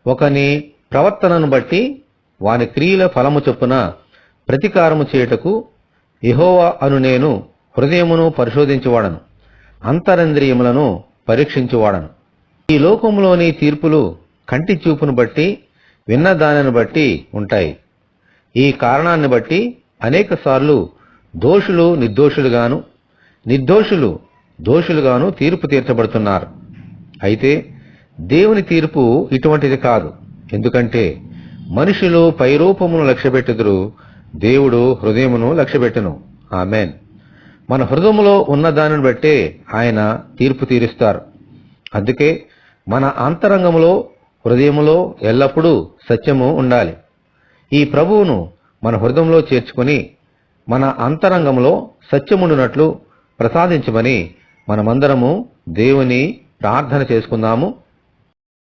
ఒకని ప్రవర్తనను బట్టి వాని క్రియల ఫలము చొప్పున ప్రతీకారము చేయుటకు యెహోవా అను నేను హృదయమును పరిశోధించువాడను, అంతరింద్రియములను పరీక్షించువాడను. ఈ లోకములోని తీర్పులు కంటి చూపును బట్టి విన్న దానిని బట్టి ఉంటాయి. ఈ కారణాన్ని బట్టి అనేకసార్లు దోషులు నిర్దోషులుగాను, నిర్దోషులు దోషులుగాను తీర్పు తీర్చబడుతున్నారు. అయితే దేవుని తీర్పు ఇటువంటిది కాదు. ఎందుకంటే మనుషులు పైరూపమును లక్ష్యపెట్టుదురు, దేవుడు హృదయమును లక్ష్యపెట్టును. ఆమేన్. మన హృదయములో ఉన్న దానిని బట్టే ఆయన తీర్పు తీరుస్తారు. అందుకే మన అంతరంగములో, హృదయములో ఎల్లప్పుడూ సత్యము ఉండాలి. ఈ ప్రభువును మన హృదయంలో చేర్చుకుని మన అంతరంగంలో సత్యముండునట్లు ప్రసాదించమని మనమందరము దేవుని ప్రార్థన చేసుకుందాము.